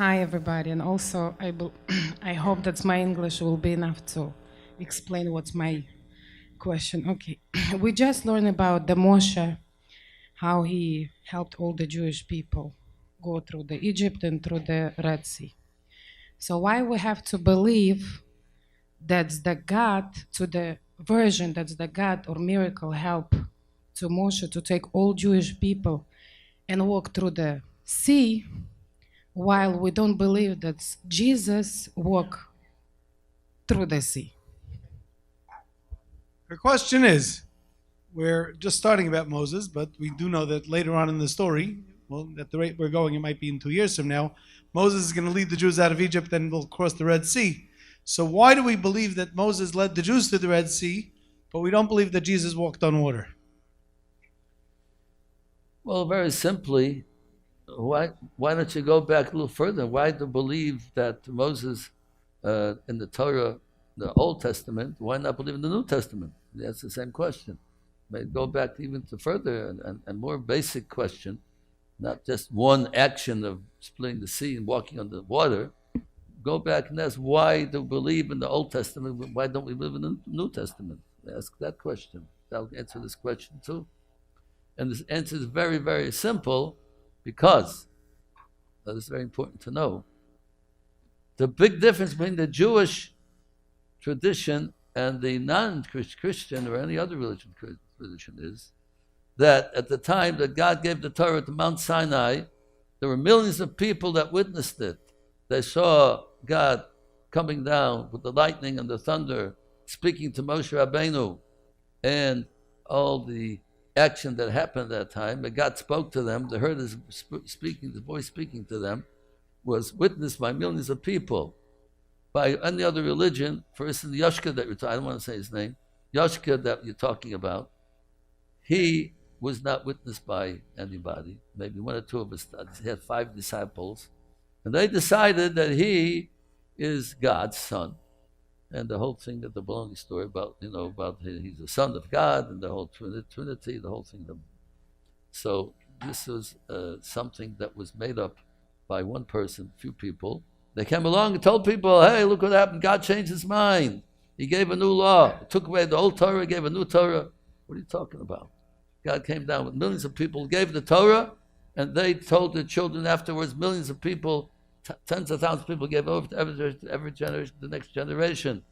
hi everybody, and also I hope that my English will be enough to explain what's my question. Okay, we just learned about the Moshe, how he helped all the Jewish people go through the Egypt and through the Red Sea. So why we have to believe that's the God to the version that's the God or miracle help to Moshe to take all Jewish people and walk through the sea, while we don't believe that Jesus walked through the sea? Her question is, we're just starting about Moses, but we do know that later on in the story, well, at the rate we're going, it might be in 2 years from now, Moses is going to lead the Jews out of Egypt and will cross the Red Sea. So why do we believe that Moses led the Jews to the Red Sea, but we don't believe that Jesus walked on water? Well, very simply, why don't you go back a little further? Why do you believe that Moses in the Torah, the Old Testament, why not believe in the New Testament? That's the same question. Maybe go back even to further and more basic question, not just one action of splitting the sea and walking on the water. Go back and ask, why do we believe in the Old Testament? Why don't we believe in the New Testament? Ask that question. That'll answer this question too. And this answer is very, very simple, because that is very important to know. The big difference between the Jewish tradition and the non-Christian or any other religion is that at the time that God gave the Torah to Mount Sinai, there were millions of people that witnessed it. They saw God coming down with the lightning and the thunder, speaking to Moshe Rabbeinu, and all the action that happened at that time. And God spoke to them. They heard his voice speaking to them, was witnessed by millions of people. By any other religion, for instance, Yoshka that I don't want to say his name, Yoshka that you're talking about, he was not witnessed by anybody. Maybe one or two of us. He had 5 disciples, and they decided that he is God's son. And the whole thing of the belonging story about he's the son of God and the whole Trinity, the whole thing. So this was something that was made up by one person, few people. They came along and told people, hey, look what happened. God changed his mind. He gave a new law. He took away the old Torah, gave a new Torah. What are you talking about? God came down with millions of people, gave the Torah, and they told their children afterwards, millions of people, tens of thousands of people gave over to every generation, the next generation.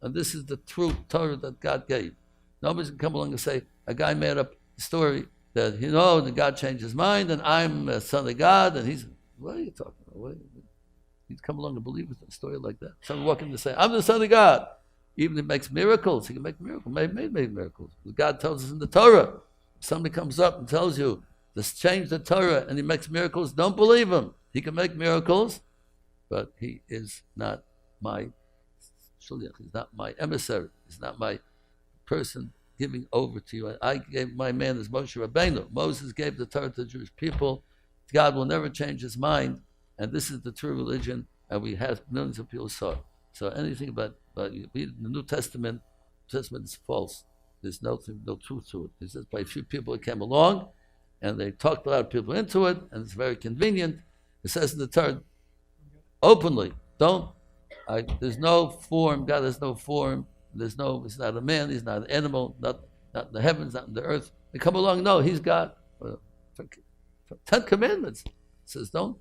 And this is the true Torah that God gave. Nobody's can come along and say, a guy made up a story that, that God changed his mind, and I'm a son of God, and he's, what are you talking about? He'd come along and believe a story like that. Someone walking to say, I'm the son of God. Even if he makes miracles, he can make miracles, made miracles. God tells us in the Torah, if somebody comes up and tells you, let's change the Torah, and he makes miracles, don't believe him. He can make miracles, but he is not my shliach. He's not my emissary. He's not my person giving over to you. I gave my man as Moshe Rabbeinu. Moses gave the Torah to the Jewish people. God will never change his mind, and this is the true religion, and we have millions of people saw it. So anything about the New Testament is false. There's no truth to it. It's just by a few people that came along, and they talked a lot of people into it, and it's very convenient. It says in the Torah openly, there's no form, God has no form, he's not a man, he's not an animal, not in the heavens, not in the earth. They come along, no, he's God. 10 Commandments. It says don't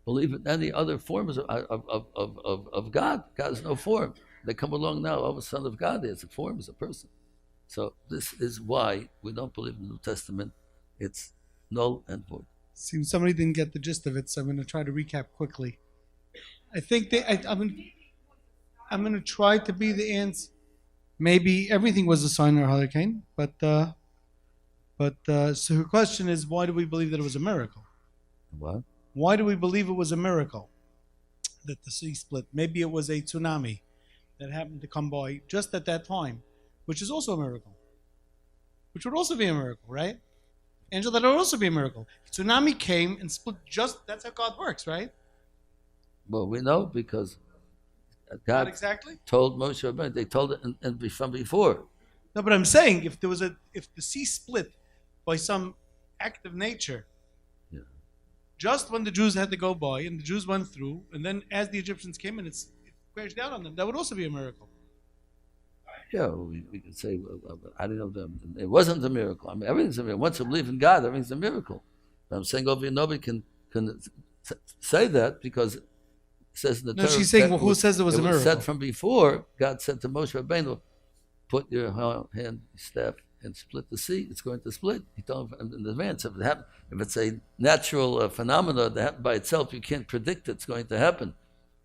believe in any other forms of God. God has no form. They come along now, oh, the Son of God, there's a form, is a person. So this is why we don't believe in the New Testament. It's null and void. Seems somebody didn't get the gist of it, so I'm going to try to recap quickly. I think I'm going to try to be the answer. Maybe everything was a sign or a hurricane, but so her question is, why do we believe that it was a miracle? What? Why do we believe it was a miracle that the sea split? Maybe it was a tsunami that happened to come by just at that time, which is also a miracle. Which would also be a miracle, right? Angel, that would also be a miracle. Tsunami came and split that's how God works, right? Well, we know because God exactly told Moshe Rabbeinu. They told it from before. No, but I'm saying if the sea split by some act of nature, just when the Jews had to go by and the Jews went through, and then as the Egyptians came in, it crashed down on them. That would also be a miracle. Yeah, we could say, I don't know, it wasn't a miracle. I mean, everything's a miracle. Once you believe in God, everything's a miracle. But I'm saying over here, nobody can say that because it says in the Torah. No, she's saying, well, who says it was a miracle? Said from before, God said to Moshe Rabbeinu, put your hand, staff, and split the sea. It's going to split. He told him in advance. If it's a natural phenomena that happened by itself, you can't predict it's going to happen.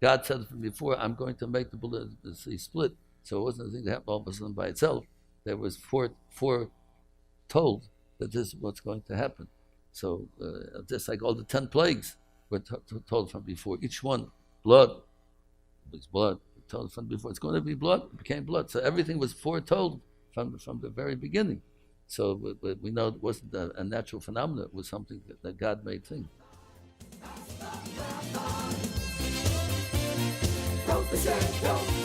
God said from before, I'm going to make the sea split. So it wasn't a thing that happened all of a sudden by itself. There was foretold that this is what's going to happen. So just like all the 10 plagues were told from before, each one, blood, it was blood. Told from before, it's going to be blood. It became blood. So everything was foretold from the very beginning. So we know it wasn't a natural phenomenon. It was something that God made thing. Don't